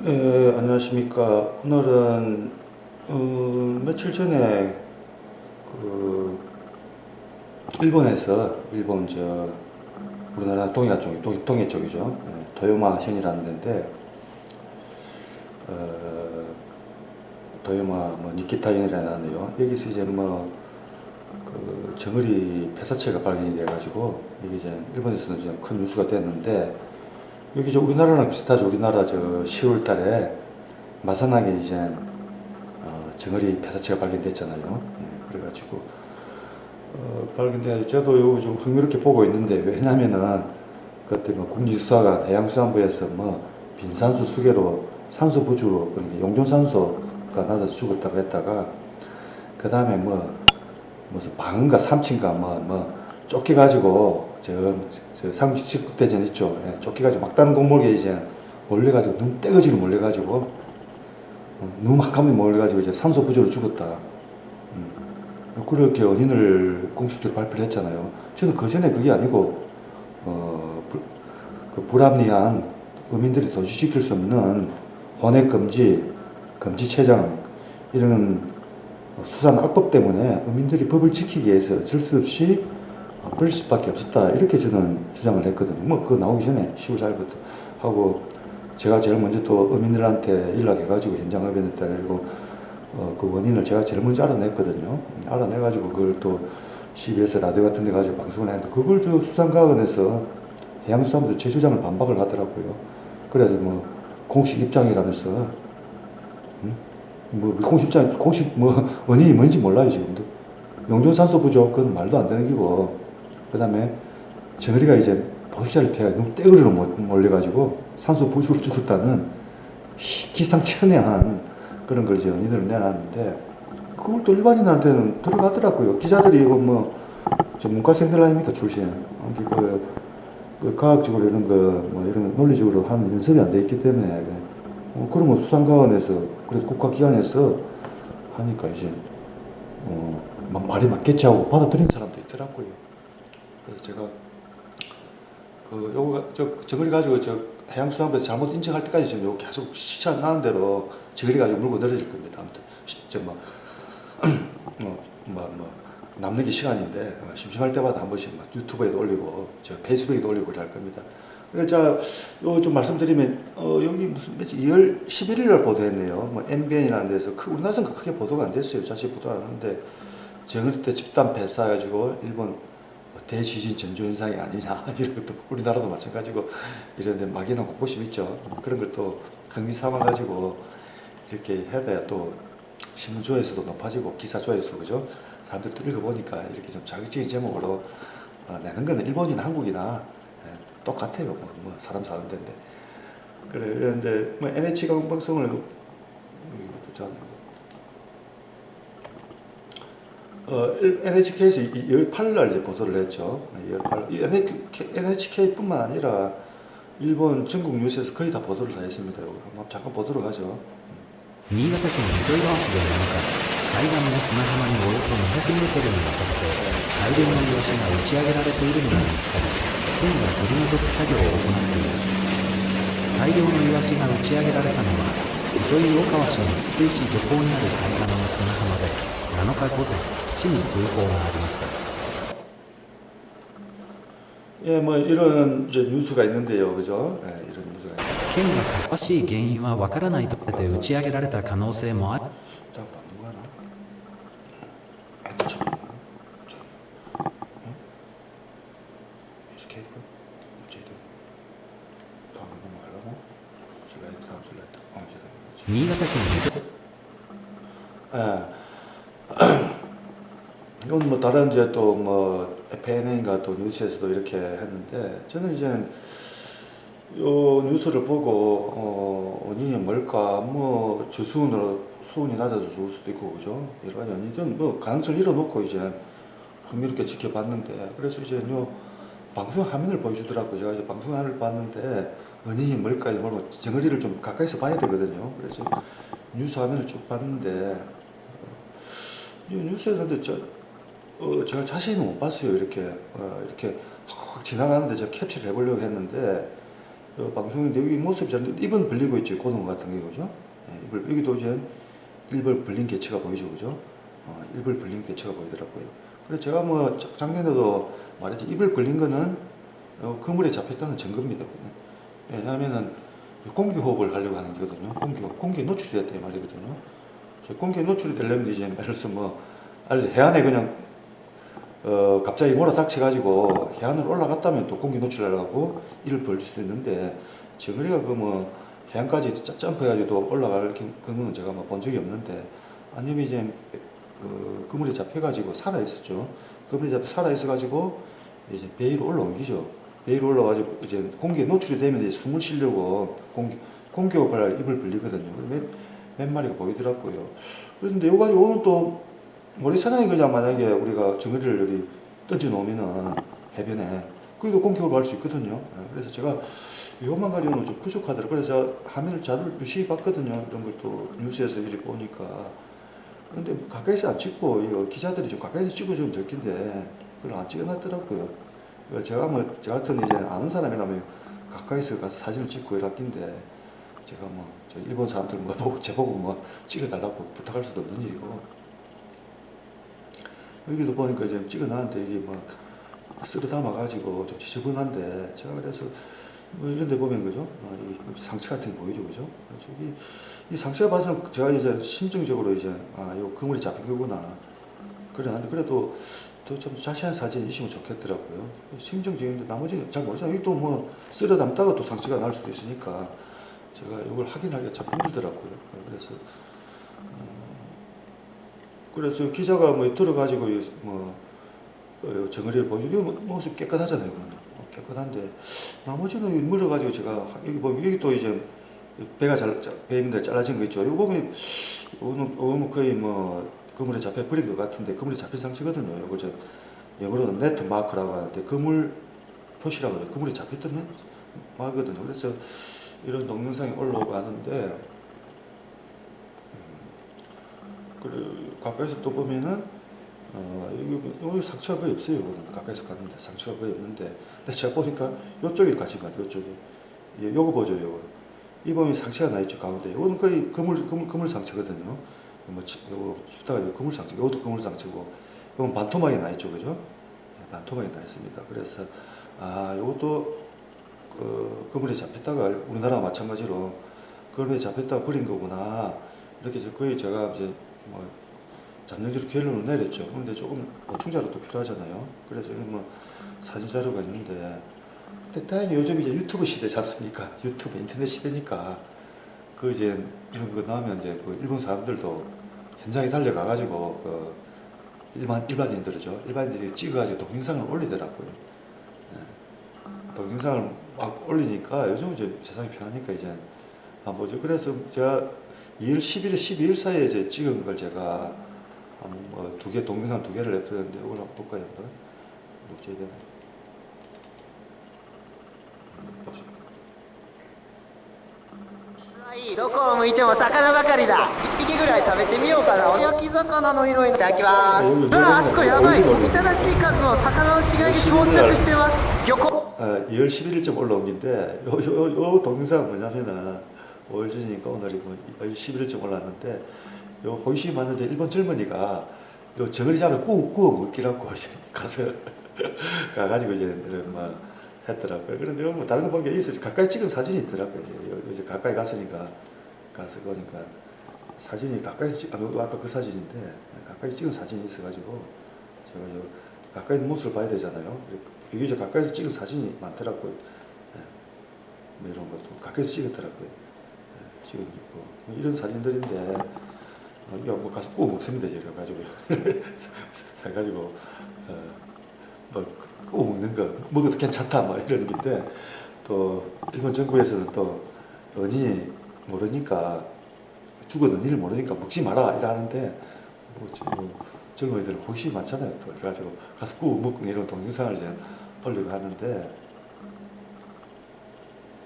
네, 안녕하십니까. 오늘은 며칠 전에 그 일본 우리나라 동해 쪽이죠. 도요마 현이라는 데인데 어, 도요마 뭐 니키타 현이라는데요. 여기서 이제 뭐 그 정어리 폐사체가 발견이 돼가지고 이게 이제 일본에서는 이제 큰 뉴스가 됐는데 여기 저 우리나라랑 비슷하죠. 우리나라 저 10월 달에 마산항에 이제 정어리 폐사체가 발견됐잖아요. 그래가지고 발견돼가지고 저도 요거 좀 흥미롭게 보고 있는데 왜냐면은 그때 뭐 국립수사관 해양수산부에서 뭐 빈산수 수계로 산소 부주로 그러니까 용존산소가 낮아서 죽었다고 했다가 그 다음에 뭐 무슨 방인가 삼친가 뭐 쫓겨가지고 저 삼국대전 있죠. 예, 쫓겨가지고 막다른 공목에 이제 몰려가지고 눈 떼거지로 몰려가지고 눈 한kam에 몰려가지고 이제 산소 부조로 죽었다. 그렇게 원인을 공식적으로 발표를 했잖아요. 저는 그 전에 그게 아니고 그 불합리한 어민들이 도주시킬 수 없는 혼액 금지, 금지체장 이런 수산 악법 때문에 어민들이 법을 지키기 위해서 어쩔 수 없이 버릴 수밖에 없었다. 이렇게 저는 주장을 했거든요. 뭐 그거 나오기 전에 10월 4일부터 하고 제가 제일 먼저 또 어민들한테 연락해가지고 현장 의견을 따르고 그 원인을 제가 제일 먼저 알아냈거든요. 알아내가지고 그걸 또 CBS 라디오 같은 데 가지고 방송을 했는데 그걸 저 수산과학원에서 해양수산부도 제 주장을 반박을 하더라고요. 그래서 뭐 공식 입장이라면서 뭐 공식 뭐 원인이 뭔지 몰라요 지금도. 용존산소 부족 그건 말도 안 되는 기고 그다음에 정어리가 이제 포식자를 피해 너무 떼거리로 몰려가지고 산소 부족으로 죽었다는 기상천외한 그런 걸 이제 언니들은 내놨는데 그걸 또 일반인한테는 들어가더라고요. 기자들이 이거 뭐저 문과생들 아닙니까 출신. 그 과학적으로 이런 거 뭐 이런 논리적으로 하는 연습이 안 돼 있기 때문에 그러면 수산과학원에서 그래도 국가기관에서 하니까 이제 막 말이 맞겠지 하고 받아들인 사람도 있더라고요. 그래서 제가 그 요거 저 저거리 가지고 저 해양수산부에서 잘못 인정할 때까지 지금 요 계속 시차 안 나는 대로 저거리 가지고 물고 늘어질 겁니다. 아무튼 저뭐 뭐 남는 게 시간인데 심심할 때마다 한 번씩 막 유튜브에도 올리고 저 페이스북에도 올리고 할 겁니다. 그래서 요좀 말씀드리면 여기 무슨 며칠 2월 11일 날 보도했네요. 뭐 MBN이라는 데서 우리나라에서는 크게 보도가 안 됐어요. 자세히 보도 안 하는데 정을 때 집단 폐사해가지고 일본 대지진 전조현상이 아니냐 이런 것도 우리나라도 마찬가지고 이런데 막연한 공포심 있죠. 그런 걸 또 흥미 삼아가지고 이렇게 해야 돼야 또 신문 조회수도 높아지고 기사 조회수 그죠? 사람들 또 읽어보니까 이렇게 좀 자극적인 제목으로 내는 거는 일본이나 한국이나 똑같아요. 뭐 사람 사는 데인데. 그래, 그런데 뭐 NH 강방송을 NHK에서 18일 날 이제 보도를 했죠. NHK뿐만 아니라 일본 전국 뉴스에서 거의 다 보도를 다 했습니다. 한번 잠깐 보도록 하죠. 新潟県糸魚川市で山の海岸の沖合で海を打ち上げられているのが見つかり、県が取り除く作業を行っています。大量のイワシが打ち上げられたのは糸魚川市の筒石漁港にある海岸の砂浜で7日午前、市に通報がありました。 예, 뭐 이런 이제 뉴스가 있는데요, 그죠? 예, 이런 뉴스가 있는데. 県が詳しい原因はわからないとして打ち上げられた可能性もある。딱 맞는 거 하나? 또 잠깐만. 저기, 응? 에스케이프? 어쨌든 다음에 넘어가려고? 슬라이드. 예. 이건 뭐 다른 이제 또 뭐 FNN인가 또 뉴스에서도 이렇게 했는데 저는 이제 요 뉴스를 보고 원인이 뭘까 뭐 저수온으로 수온이 낮아서 죽을 수도 있고 그죠 여러 가지 원인은 뭐 가능성을 열어놓고 이제 흥미롭게 지켜봤는데 그래서 이제 요 방송 화면을 보여주더라고요. 제가 이제 방송 화면을 봤는데 원인이 뭘까 뭐 정어리를 좀 가까이서 봐야 되거든요. 그래서 뉴스 화면을 쭉 봤는데 이 뉴스에 근데 제가 자세히는 못 봤어요. 이렇게 확 지나가는데 제가 캡처를 해보려고 했는데 방송인데 여기 모습이 잘 입은 벌리고 있죠. 고등 같은 게 그죠? 예, 입을 여기도 이제 일벌 벌린 개체가 보이죠, 그죠? 입을 벌린 개체가 보이더라고요. 그래서 제가 뭐 작년에도 말했지 입을 벌린 거는 그물에 잡혔다는 증거입니다. 왜냐하면은 공기 호흡을 하려고 하는 거거든요. 공기에 노출이 됐다 이 말이거든요. 공기에 노출이 되려면 이제 예를 들어서 뭐 해안에 그냥 갑자기 몰아닥쳐가지고 해안으로 올라갔다면 또 공기 노출하려고 이를 벌릴 수도 있는데 정어리가 그 뭐 해안까지 점프해가지고 올라갈 경우는 제가 뭐 본 적이 없는데 아니면 이제 그물에 잡혀가지고 살아있었죠. 그물에 살아있어가지고 이제 배 위로 올라온 기죠. 배 위로 올라가지고 이제 공기에 노출이 되면 이제 숨을 쉬려고 공기 호흡을 입을 벌리거든요. 몇 마리가 보이더라고요. 그런데 이거 가지고 오늘 또 모래사장에 그냥 만약에 우리가 정어리를 여기 던져 놓으면은 해변에 거기도 공기 호흡을 할 수 있거든요. 그래서 제가 이것만 가지고는 좀 부족하더라고요. 그래서 화면을 잘 유심히 봤거든요. 이런 걸 또 뉴스에서 이렇게 보니까. 근데 가까이서 안 찍고, 이거 기자들이 좀 가까이서 찍어주면 좋긴데, 그걸 안 찍어놨더라고요. 제가 뭐, 저 같은 이제 아는 사람이라면 가까이서 가서 사진을 찍고 이랬긴데, 제가 뭐, 저 일본 사람들 뭐, 제보고 뭐, 찍어달라고 부탁할 수도 없는 일이고. 여기도 보니까 이제 찍어놨는데, 이게 막, 쓸어 담아가지고 좀 지저분한데, 제가 그래서, 뭐 이런 데 보면 그죠? 이 상처 같은 게 보이죠, 그죠? 저기 이 상처가 봐서는 제가 이제 심정적으로 이제 요 그물이 잡힌 거구나. 그래, 그래도 또 좀 자세한 사진이 있으면 좋겠더라고요. 심정적인데 나머지는 잘 모르잖아요. 여기 또 뭐 쓸어 담다가 또 상처가 날 수도 있으니까 제가 이걸 확인하기가 참 힘들더라고요. 그래서 기자가 뭐 들어가지고 뭐 정어리를 보여주고 모습 깨끗하잖아요. 깨끗한데 나머지는 물어가지고 제가 여기 보면 여기 또 이제 배가 배 있는데 잘라진 거 있죠. 이거 보면 이거는 거의 뭐 그물에 잡혀 버린 것 같은데 그물에 잡힌 상처거든요. 이거 저 영어로는 네트 마크라고 하는데 그물 표시라고 해요. 그물에 잡혔던 마거든요. 그래서 이런 동영상이 올라오고 하는데 가까이서 또 보면은 여기 상처가 거의 없어요. 이거는 가까이서 갔는데 상처가 거의 없는데 근데 제가 보니까 이쪽이 같이 가죠. 이쪽이 요거 보죠. 요거 이 보면 상처가 나 있죠. 가운데 이거는 거의 그물 상처거든요. 뭐 요거 춥다가 그물 상처, 요것도 그물 상처고 이건 반토막이 나 있죠. 그죠? 반토막이 나 있습니다. 그래서 요것도 그물에 잡혔다가 우리나라와 마찬가지로 그물에 잡혔다가 버린 거구나. 이렇게 거의 제가 이제 뭐 잠정적으로 결론을 내렸죠. 그런데 조금 보충 자료도 필요하잖아요. 그래서 이런 뭐 사진 자료가 있는데, 근데 다행히 요즘 이제 유튜브 시대지 않습니까? 유튜브 인터넷 시대니까 그 이제 이런 거 나오면 이제 그 일본 사람들도 현장에 달려가가지고 그 일반인들이 찍어가지고 동영상을 올리더라고요. 동영상을 막 올리니까 요즘 이제 세상이 편하니까 이제 뭐죠? 그래서 제가 2월 11일, 12일 사이에 이제 찍은 걸 제가 뭐 동영상 두 개를 냅뒀는데 이걸 한번 볼까요? 한번 어찌 되나? 보시죠. どこを向いても魚ばかりだ。一匹ぐらい食べてみようかな。焼き魚の色にいただきます。うわあそこやばい。おびただしい数の魚の死骸が到着してます。漁港 2월 11일쯤 올라온 건데 요 동영상은 뭐냐면은 5월 전이니까 오늘이 뭐 2월 11일쯤 올랐는데 요 호기심이 많은 저 일본 젊은이가 요 정어리 잡아 구워 먹기라고 가가지고 이제 뭐 했더라고요. 그런데 뭐 다른 거 본 게 있어요. 가까이 찍은 사진이 있더라고요. 이제 가까이 갔으니까 가서 보니까 사진이 가까이서 아까 그 사진인데 가까이 찍은 사진이 있어가지고 제가 요 가까이 있는 모습을 봐야 되잖아요. 비교적 가까이서 찍은 사진이 많더라고요. 뭐 이런 것도 가까이서 찍었더라고요. 찍은 게 있고 뭐 이런 사진들인데 이거 뭐 가서 구워 먹습니다. 이래 가지고 사가지고 뭐 구워 먹는 거 먹어도 괜찮다 뭐 이런 건데 또 일본 정부에서는 또 언니 모르니까 죽은 언니를 모르니까 먹지 마라 이러는데 뭐 젊은이들은 호기심이 많잖아요. 또 그래가지고 가서 구워 먹고 이런 동영상을 이제 올리고 하는데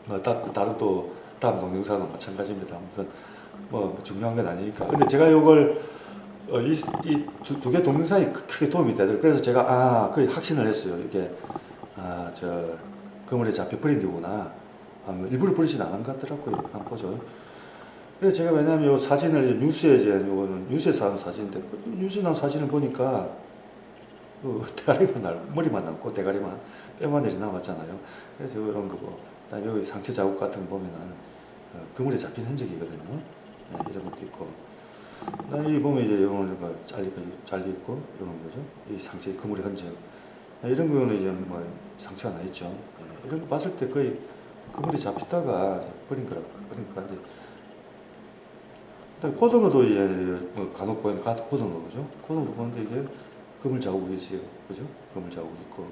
뭐 다른 또 다음 동영상은 마찬가지입니다. 아무튼 뭐 중요한 건 아니니까. 근데 제가 이걸 이 두 개 동영상이 크게 도움이 되더라고요. 그래서 제가 거의 확신을 했어요. 이게 저 그물에 잡혀 버린 거구나. 일부러 버리진 않은 것 같더라고요. 한번 보죠. 그래서 제가 왜냐면 요 사진을 이제 뉴스에 이제 요거는 뉴스에서 하는 사진인데 뉴스에 나온 사진을 보니까 대가리만 머리만 남고 대가리만 뼈만 내리 남았잖아요. 그래서 이런 거고, 그다음에 여기 상처 자국 같은 거 보면은 그물에 잡힌 흔적이거든요. 네, 이런 것도 있고. 이 보면 이제 이런 거 잘리 있고 이런 거죠. 이 상처 그물의 흔적. 이런 거는 이제 뭐 상처가 나 있죠. 네, 이런 거 봤을 때 거의 그물에 잡히다가 버린 거라고. 그러니까 이제 고등어도 이제 뭐 간혹 보이는 고등어 그죠? 고등어도 보는데 이게 그물 자국이 있어요, 그죠? 그물 자국이 있고.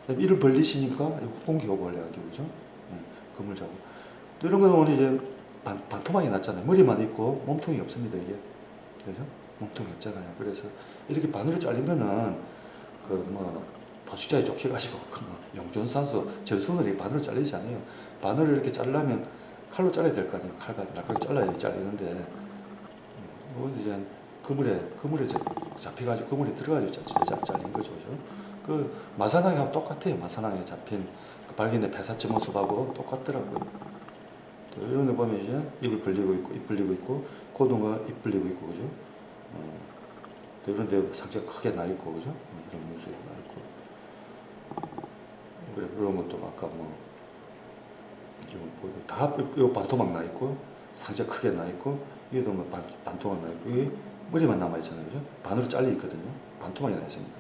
그다음에 이를 벌리시니까 공기호흡 원래하기 그죠? 네, 그물 자국. 또 이런 거는 이제 반토막이 났잖아요. 머리만 있고 몸통이 없습니다 이게, 그죠? 몸통이 없잖아요. 그래서 이렇게 반으로 잘린 거는 그 뭐 포식자에 쫓겨가지고 뭐 용존산소 저순을 반으로 잘리지 않아요. 반으로 이렇게 자르려면 칼로 잘라야 될 거 아니에요. 칼 같은 걸 잘라야 잘리는데. 이건 이제 그물에 잡혀가지고 그물에 들어가지고 잘린 거죠, 그죠? 그 마사낭이하고 똑같아요. 마사낭에 잡힌 그 발견된 폐사체 모습하고 똑같더라고요. 또 이런 데 보면 이제 입을 벌리고 있고, 입 벌리고 있고, 고등어 입 벌리고 있고, 그죠? 또 이런 데 상처가 크게 나 있고, 그죠? 이런 모습이 나 있고. 그래, 그런 것도 아까 뭐, 다 반토막 나 있고, 상처 크게 나 있고, 이게도 뭐 반토막 나 있고, 이게 머리만 남아 있잖아요, 그죠? 반으로 잘려 있거든요. 반토막이 나 있습니다.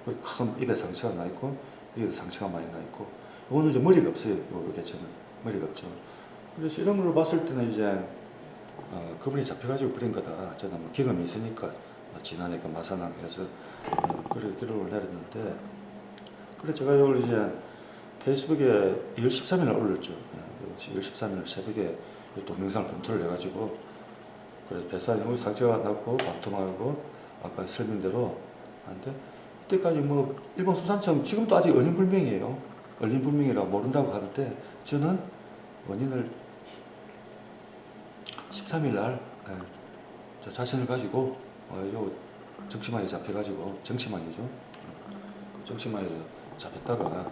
그리고 큰 입에 상처가 나 있고, 여기도 상처가 많이 나 있고, 이거는 이제 머리가 없어요. 요 개체는 머리가 없죠. 그래서 이런 걸 봤을 때는 이제 그분이 잡혀가지고 그린 거다. 저는 뭐 경험이 있으니까 지난해 그 마산항에서 그래 기록을 내렸는데, 그래 제가 이걸 이제 페이스북에 2월 13일에 올렸죠. 2월 13일 새벽에 동영상을 검토를 해가지고, 그래서 뱃살이 상처가 났고 반토막하고 아까 설명대로 한데, 그때까지 뭐 일본 수산청 지금도 아직 원인 불명이에요. 원인 불명이라고 모른다고 하는데, 저는 원인을 13일 날 저 자신을 가지고 요 정치망에 잡혀가지고, 정치망이죠. 그 정치망에 잡혔다가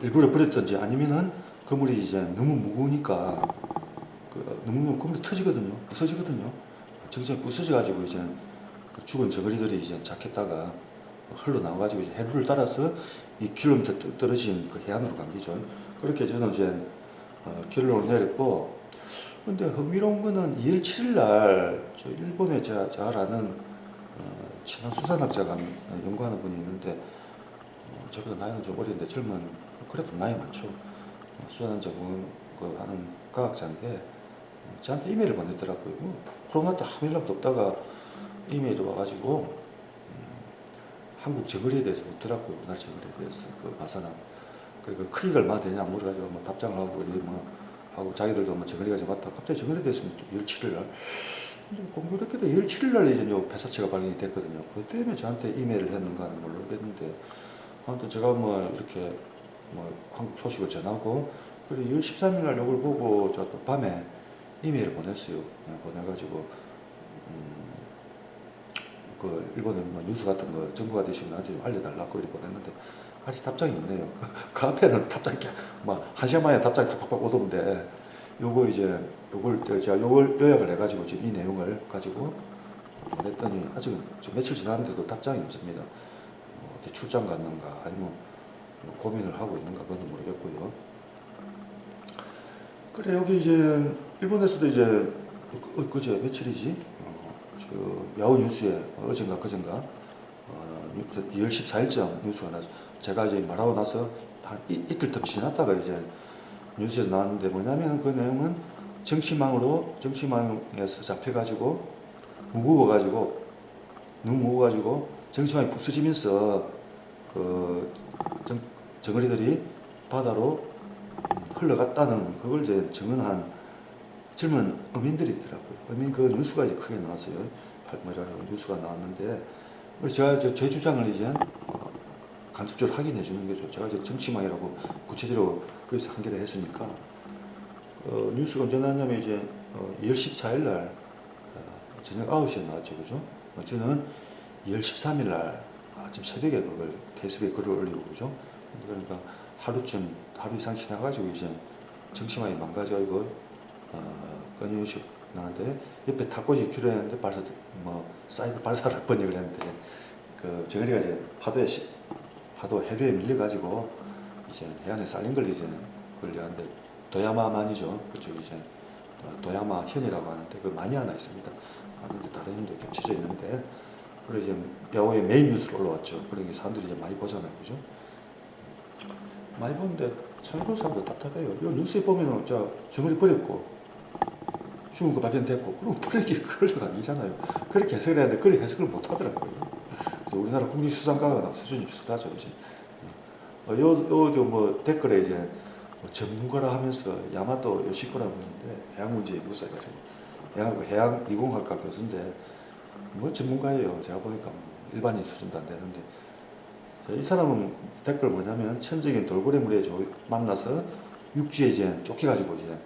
일부러 버렸던지 아니면은 그물이 이제 너무 무거우니까 너무 그물이 터지거든요. 부서지거든요. 정치망이 부서져가지고 이제 그 죽은 저거리들이 이제 잡혔다가 흘러나와가지고 이제 해류를 따라서 2km 떨어진 그 해안으로 간 거죠. 그렇게 저는 이제 결론을 내렸고, 근데 흥미로운 거는 2월 7일 날 저 일본에 제가 잘 아는 친한 수산학자가 연구하는 분이 있는데, 저보다 나이는 좀 어린데 젊은, 그래도 나이 많죠. 수산학자 그 하는 과학자인데 저한테 이메일을 보냈더라고요. 코로나 때 아무 연락도 없다가 이메일이 와가지고 한국 저거리에 대해서 묻더라고요. 우리나라 저거리에 대해서 그 마사나 그리고 그 크기가 얼마나 되냐 물어가지고 뭐 답장을 하고 하고 자기들도 뭐 저거리가 좀 왔다. 갑자기 저거리에 대해서 2월 7일 날 공교롭게도 2월 7일 날 이제 요 폐사체가 발견이 됐거든요. 그 때문에 저한테 이메일을 했는가는 모르겠는데, 아무튼 제가 뭐 이렇게 뭐 한국 소식을 전하고, 그리고 2월 13일 날 요걸 보고 제가 또 밤에 이메일을 보냈어요. 보내가지고 그 일본에 뭐 뉴스 같은 거 정부가 되시면 나한테 좀 알려달라고 이렇게 보냈는데 아직 답장이 없네요. 그 앞에는 답장이 한 시간 만에 답장이 팍팍 오던데, 요거 이제 제가 요걸 요약을 해가지고 지금 이 내용을 가지고 보냈더니 아직 며칠 지났는데도 답장이 없습니다. 어디 출장 갔는가 아니면 고민을 하고 있는가 그건 모르겠고요. 그래 여기 이제 일본에서도 이제 그제 며칠이지? 그 야후 뉴스에 어젠가 그젠가 2월 14일쯤 뉴스가 나서, 제가 이제 말하고 나서 한 이틀 더 지났다가 이제 뉴스에서 나왔는데, 뭐냐면 그 내용은 정치망에서 잡혀가지고 너무 무거워가지고 정치망이 부서지면서 그 정어리들이 바다로 흘러갔다는 그걸 이제 증언한 젊은 어민들이 있더라고요. 어민 그 뉴스가 이제 크게 나왔어요. 뉴스가 나왔는데, 제가 제 주장을 이제 간접적으로 확인해 주는 거죠. 제가 이제 정치망이라고 구체적으로 거기서 한겨레 했으니까. 뉴스가 언제 나왔냐면 이제 2월 14일 날 저녁 9시에 나왔죠. 그죠? 저는 2월 13일 날 아침 새벽에 그걸 페이스북에 글을 올리고, 그죠? 그러니까 하루 이상 지나가지고 이제 정신만이 망가져 이거 끊임없이 나한테 옆에 탁구지 필요했는데 발사 뭐 사이드 발사를 번역을 했는데 그 정현이가 이제 파도 해류에 밀려가지고 이제 해안에 쌀린 걸 이제 걸려는데 도야마만이죠. 그쪽 이제 도야마 현이라고 하는데 그 많이 하나 있습니다. 하는데 다른 현도 겹쳐져 있는데 그래 이제 야후에 메인 뉴스로 올라왔죠. 그러니까 사람들이 이제 많이 보잖아요, 그죠? 많이 보는데 참고 사람들 답답해요. 이 뉴스에 보면은 자 정글이 버렸고 죽은 거 발견됐고 그럼 버리기 그걸가 아니잖아요. 그렇게 해석을 했는데 그렇게 해석을 못 하더라고요. 그래서 우리나라 국립수산과학은 수준이 비슷하죠, 이제. 요도 뭐 댓글에 이제 뭐 전문가라 하면서 야마토 요시코라는 분인데 해양 문제 연구소 해가지고 해양 이공학과 교수인데 뭐 전문가예요. 제가 보니까 뭐 일반인 수준도 안 되는데 이 사람은 댓글 뭐냐면 천적인 돌고래 물에 만나서 육지에 이제 쫓겨가지고 이제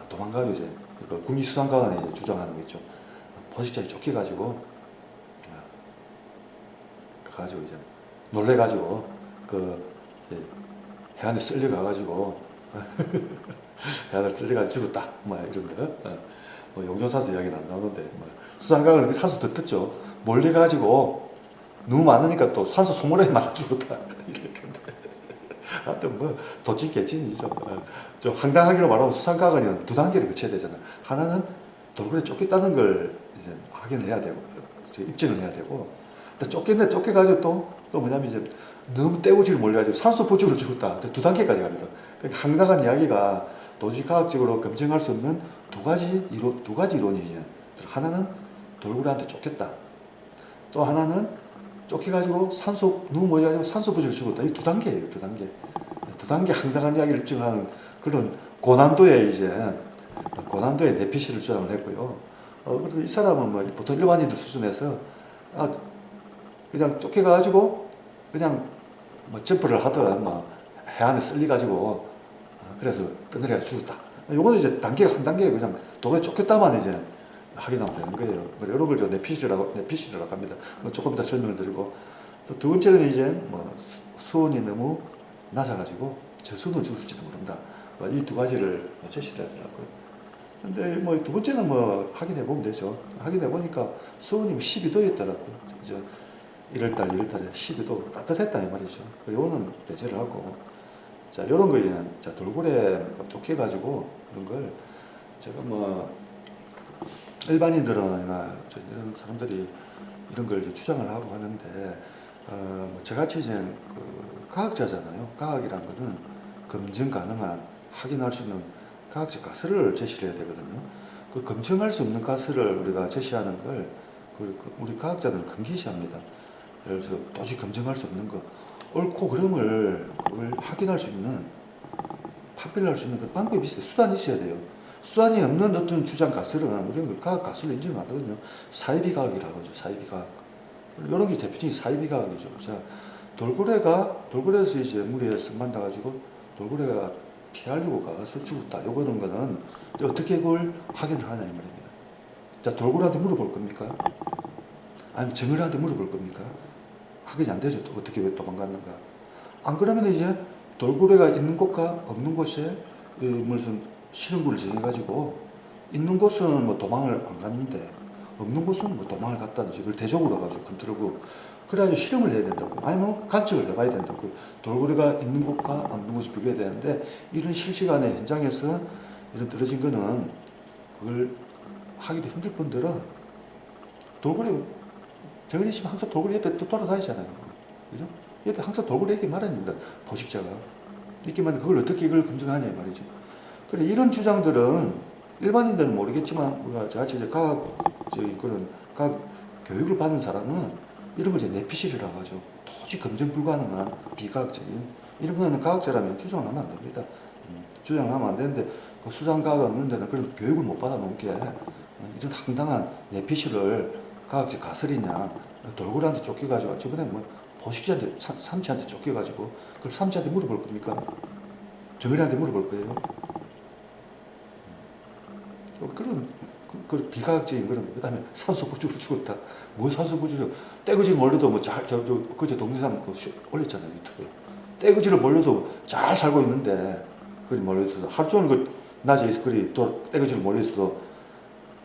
도망가요. 이제 그 국립수산과학원에 이제 주장하는 거 있죠. 포식자에 쫓겨가지고 가지고 이제 놀래가지고 그 이제 해안에 쓸려가가지고 해안을 쓸려가지고 죽었다. 뭐 이런 거. 뭐 용존산수 이야기는 안 나오는데 뭐 수산과학은 산소 더 뜯죠. 몰래 가지고 너무 많으니까 또 산소 소모량이 많아 죽었다. 이렇게. 하여튼 뭐 도찐 개찐이죠. 좀 황당하기로 말하면 수산과학은 두 단계를 거쳐야 되잖아. 하나는 돌고래 쫓겼다는 걸 이제 확인을 해야 되고 입증을 해야 되고 쫓겨가지고 또 뭐냐면 이제 너무 떼우지를 몰려가지고 산소 부족으로 죽었다. 두 단계까지 갑니다. 그러니까 황당한 이야기가 도저히 과학적으로 검증할 수 없는 두 가지 이론이지. 하나는 돌고래한테 쫓겼다. 또 하나는 쫓겨가지고 너무 모여가지고 산소 부족으로 죽었다. 이 두 단계예요. 두 단계 황당한 이야기를 입증하는 그런 고난도의 내피시를 주장을 했고요. 그래서 이 사람은 뭐 보통 일반인들 수준에서 그냥 쫓겨가지고 그냥 뭐 점프를 하든 뭐 해안에 쓸려가지고 그래서 떠내려가 죽었다. 요거는 이제 단계가 한 단계예요. 그냥 도로에 쫓겼다만 이제 확인하면 되는 거예요. 이런 걸 저 내피시라고 합니다. 조금 더 설명을 드리고 또 두 번째는 이제 뭐 수온이 너무 낮아가지고 저수온으로 죽었을지도 모른다. 이 두 가지를 제시를 하더라고요. 근데 뭐 두 번째는 뭐 확인해 보면 되죠. 확인해 보니까 수온이 12도였더라고요. 이제 1월달에 12도 따뜻했다 이 말이죠. 요거는 배제를 하고 자 요런 거는 자 돌고래 쫓겨가지고 이런 걸 제가 뭐 일반인들은 이런 사람들이 이런 걸 이제 주장을 하고 하는데 저같이 이제 그 과학자잖아요. 과학이란 거는 검증 가능한 확인할 수 있는 과학적 가설을 제시를 해야 되거든요. 그 검증할 수 없는 가설을 우리가 제시하는 걸 우리 과학자들은 금기시합니다. 그래서 도저히 검증할 수 없는 거 옳고 그름을 그걸 확인할 수 있는 판별할 수 있는 그 방법이 있어요. 수단이 있어야 돼요. 수단이 없는 어떤 주장 가설은 우리는 과학 가설로 인정을 안 하거든요. 사이비과학이라고 하죠. 사이비과학. 이런 게 대표적인 사이비과학이죠. 자, 돌고래에서 이제 물에 승만나가지고 돌고래가 피하려고 가서 죽었다. 요거는 거는 어떻게 그걸 확인을 하냐 이 말입니다. 자, 돌고래한테 물어볼 겁니까? 아니면 정어리한테 물어볼 겁니까? 확인이 안 되죠. 또 어떻게 왜 도망갔는가? 안 그러면 이제 돌고래가 있는 곳과 없는 곳에 무슨 실험을 정해가지고 있는 곳은 뭐 도망을 안 갔는데 없는 곳은 뭐 도망을 갔다든지 그걸 대적으로 가지고 컨트롤하고 그래가지고 실험을 해야 된다고 아니면 관측을 해봐야 된다고 돌고래가 있는 곳과 없는 곳을 비교해야 되는데 이런 실시간에 현장에서 이런 떨어진 거는 그걸 하기도 힘들 뿐더러 돌고래 정리 있으면 항상 돌고래 옆에 또 돌아다니잖아요. 그죠? 옆에 항상 돌고래 얘기 말합니다. 포식자가. 있기만 그걸 어떻게 이걸 검증하냐 말이죠. 그래 이런 주장들은 일반인들은 모르겠지만 우리가 자체 이제 과학적인 그런 과학 교육을 받는 사람은 이런 걸 이제 내피시라고 하죠. 도저히 검증 불가능한 비과학적인 이런 거는 과학자라면 주장을 하면 안 됩니다. 주장을 하면 안 되는데 그 수산과학은 없는 데는 그런 교육을 못 받아놓은 게 이런 황당한 내피시를 과학적 가설이냐 돌고래한테 쫓겨가지고 저번에 뭐 포식자한테 삼치한테 쫓겨가지고 그걸 삼치한테 물어볼 겁니까? 정어리한테 물어볼 거예요. 그런 비과학적인 그런 그다음에 산소 부족으로 죽었다. 뭐 산소 부족? 떼거지를 몰려도 뭐 그제 동영상 올렸잖아요 유튜브에. 떼거지를 몰려도 잘 살고 있는데 그리 몰려있어도 하루 종일 그 낮에 그리 또 떼거지로 몰려있어도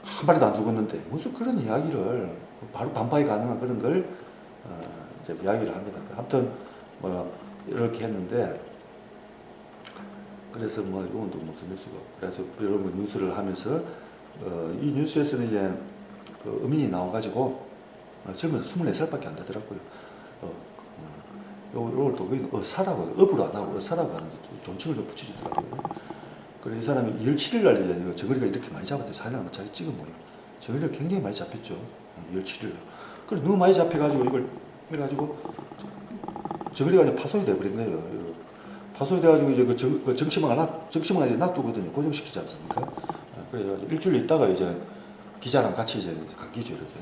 한 마리도 안 죽었는데 무슨 그런 이야기를 바로 반박이 가능한 그런 걸 이제 이야기를 합니다. 아무튼 뭐 이렇게 했는데 그래서 뭐 이건 또 무슨 뉴스고 그래서 이런 거 뉴스를 하면서 이 뉴스에서는 이제 그 음인이 나와가지고 젊은 24살밖에 안 되더라고요. 요걸 또 거기는 어사라고 업으로 안 하고 어사라고 하는데 존칭을 좀 붙여주더라고요. 그래서 이 사람이 2월 7일 날 이제 정거리가 이렇게 많이 잡았대. 사진을 한번 자기 찍은 모양. 정거리가 굉장히 많이 잡혔죠. 2월 7일 날. 그래 너무 많이 잡혀가지고 이걸 해가지고 정거리가 이제 파손이 돼버린 거예요. 파손이 돼가지고 이제 그 정치망을 이제 놔두거든요. 고정시키지 않습니까? 그래가지고 일주일 있다가 이제 기자랑 같이 이제 감기죠 이렇게.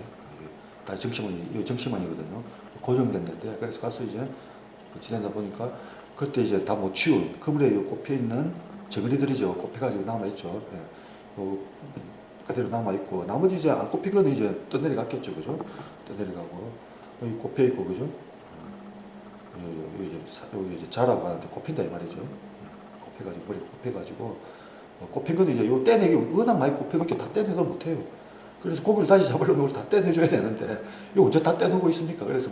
다 정치망이거든요. 고정됐는데 그래서 가서 이제 지내다 보니까 그때 이제 다 못 치운 그물에 꼽혀 있는 정어리들이죠. 꼽혀가지고 남아있죠. 예. 그대로 남아있고, 나머지 이제 안 꼽힌 건 이제 떠내려갔겠죠. 그죠? 떠내려가고, 여기 꼽혀있고, 그죠? 여기 이제 자라고 하는데 꼽힌다 이 말이죠. 꼽혀가지고, 머리 꼽혀가지고, 꼽힌 건 이제 요 떼내기, 워낙 많이 꼽혀놓게 다 떼내도 못해요. 그래서 고기를 다시 잡으려면 이걸 다 떼내줘야 되는데, 이거 언제 다 떼놓고 있습니까? 그래서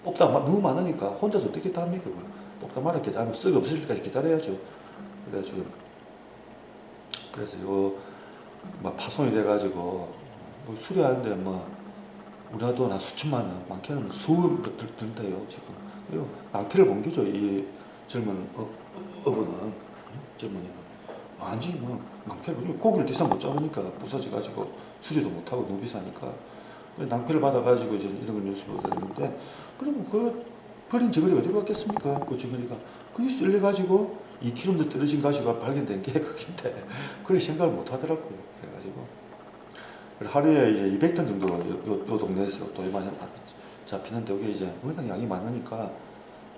뽑다 너무 많으니까 혼자서 어떻게 다 합니까? 뽑다 말았겠지. 아니면 썩 없을 때까지 기다려야죠. 그래서 이거 막 파손이 돼가지고 뭐 수리하는데 뭐 우리나라 돈 한 수천만 원, 많게는 수억 든대요 지금. 이거 낭패를 본 거죠 이 젊은 어부는, 젊은이는 완전히 뭐 낭패를 보죠. 고기를 더 이상 못 잡으니까 부서져가지고 수리도 못하고 너무 비싸니까 낭패를 받아가지고 이제 이런 걸 뉴스로 되는데, 그러면 그 버린 저거리 어디로 갔겠습니까? 그 저거리가 거기서 열려가지고 2km 떨어진 가시가 발견된 게 그긴데 그걸 생각을 못 하더라고요. 그래가지고 하루에 이제 200톤 정도 요 동네에서 또 많이 잡히는데 이게 이제 워낙 양이 많으니까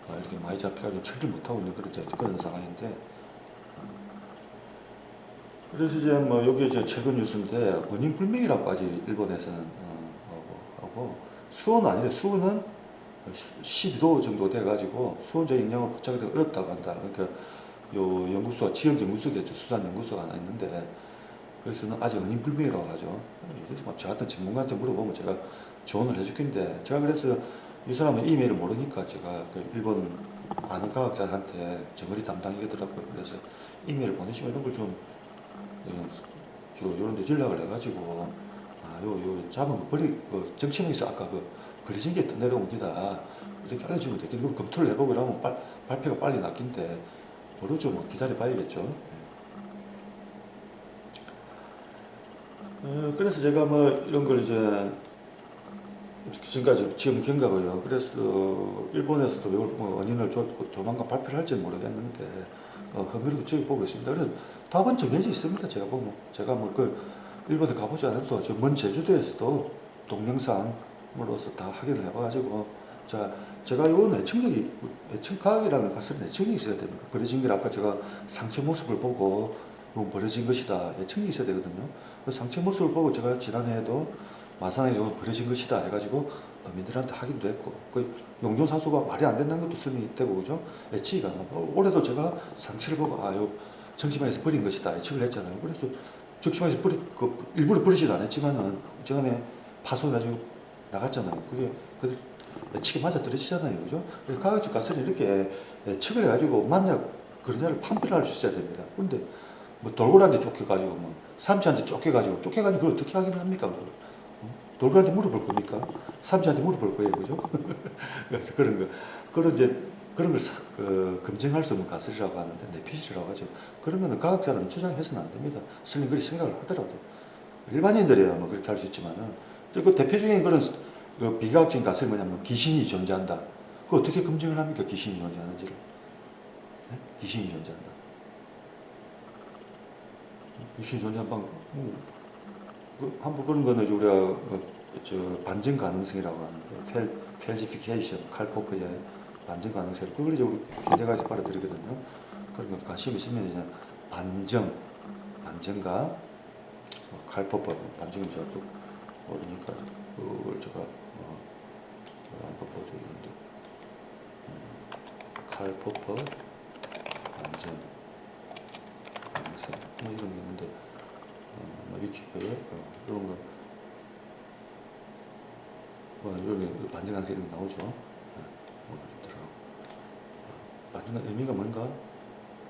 이렇게 많이 잡혀가지고 처리를 못하고 있는 그런 상황인데, 그래서 이제 뭐 여기 이제 최근 뉴스인데 원인 불명이라고 아직 일본에서는 하고 수온은 아니래. 수온은 12도 정도 돼가지고 수온적 영향을 포착하기 어렵다고 한다. 그러니까 요 연구소가 지역 연구소겠죠. 수산 연구소가 하나 있는데 그래서는 아직 원인 불명이라고 하죠. 그래서 저 같은 전문가한테 물어보면 제가 조언을 해줄 건데, 제가 그래서 이 사람은 이메일을 모르니까 제가 그 일본 아는 과학자한테 정거리 담당이더라고요. 그래서 이메일을 보내시면 이런 걸 좀 요런 데 연락을 해가지고 요 잡은 거 정치망에서 아까 버려진 게 떠내려온 기다 이렇게 알려주면 되겠네. 그럼 검토를 해보고 이러면 발표가 빨리 났긴데 모르죠. 뭐 기다려 봐야겠죠. 그래서 제가 뭐 이런 걸 이제 지금까지 지금 경과고요. 그래서 일본에서도 이걸 뭐 원인을 조만간 발표를 할지 모르겠는데 흥미롭게 지금 보고 있습니다. 그래서 답은 정해져 있습니다. 제가 보면 제가 뭐 일본에 가보지 않아도 저 먼 제주도에서도 동영상으로서 다 확인을 해봐가지고 제가 이건 애청과학이라는 것은 애청이 있어야 됩니다. 버려진 게 아까 제가 상체 모습을 보고 이건 버려진 것이다 애청이 있어야 되거든요. 그 상체 모습을 보고 제가 지난해에도 마산에 이건 버려진 것이다 해가지고 어민들한테 확인도 했고 그 용존사수가 말이 안 된다는 것도 설명이 되고 그죠? 애치가 올해도 제가 상체를 보고 요 정치망에서 버린 것이다 예측을 했잖아요. 그래서 정치망에서 일부러 버리지도 않았지만은 어쨌거나 파손해가지고 나갔잖아요. 그게 예측이 맞아 떨어지잖아요. 그죠? 그래서 과학적 가설은 이렇게 예측을 해가지고 만약 그런 판별할 수 있어야 됩니다. 그런데 뭐 돌고래한테 쫓겨가지고 뭐 삼치한테 쫓겨가지고 그걸 어떻게 확인을 합니까? 돌고래한테 물어볼 겁니까? 삼치한테 물어볼 거예요. 그죠? 그런 걸 검증할 수 없는 가설이라고 하는데, 내피셜이라고 하죠. 그런 거는 과학자는 주장해서는 안 됩니다. 설령 그렇게 생각을 하더라도. 일반인들이야 뭐 그렇게 할 수 있지만은, 그 대표적인 그런 비과학적인 가설이 뭐냐면 귀신이 존재한다. 그거 어떻게 검증을 합니까? 귀신이 존재하는지를. 네? 귀신이 존재한다. 귀신이 존재한 방법. 한번 그런 거는 우리가 반전 가능성이라고 하는데, 펠지피케이션, 칼포프의 반전 가능성. 그걸 이제 우리 현대과에서 빨아들이거든요. 그런 거 관심 있으면 이제 반전과 칼포프, 반전은 제가 또 모르니까 그걸 제가 한번 보여주는데, 칼포프 반전. 있어요. 뭐 이런 게 있는데 뭐 위키pedia 이런 거 뭐 이런 게 반증하는 이런 게 나오죠. 뭐 들어가고 반증한 의미가 뭔가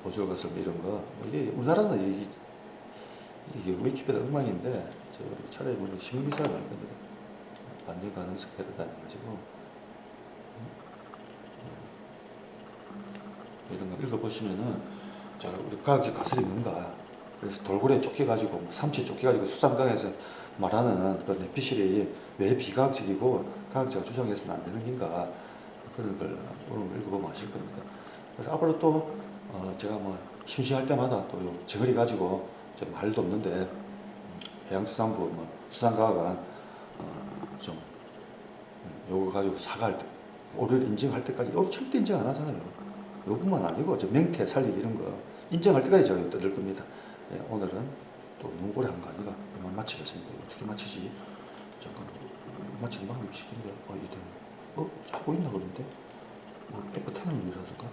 보조를 가서 이런 거 뭐 이게 우리나라는 이게 위키pedia 엉망인데 저 차라리 뭐 신문기사가 나올 겁니다. 반증 가능성 패러다임 가지고 이런 거 읽어보시면은 자 우리 과학적 가설이 뭔가 그래서 돌고래에 쫓겨가지고 삼치에 쫓겨가지고 수상강에서 말하는 그 뇌피실이 왜 비과학적이고 과학자가 주장해서는 안 되는 긴가 그런 걸 오늘 읽어보면 아실 겁니다. 그래서 앞으로 또 제가 뭐 심심할 때마다 또 요 저거리 가지고 좀 말도 없는데 해양수산부 뭐 수산과학원 좀 요거 가지고 사과할 때 오류를 인정할 때까지 이거 절대 인정 안 하잖아요. 요것만 아니고 저 명태 살리기 이런 거 인정할 때까지 제가 떠들 겁니다. 예, 오늘은 또 너무 오래 한 거 아니가 이만 마치겠습니다. 어떻게 마치지? 잠깐 마치는 방법이 있긴데 이대로 하고 있나 그런데 F10을 누르라든가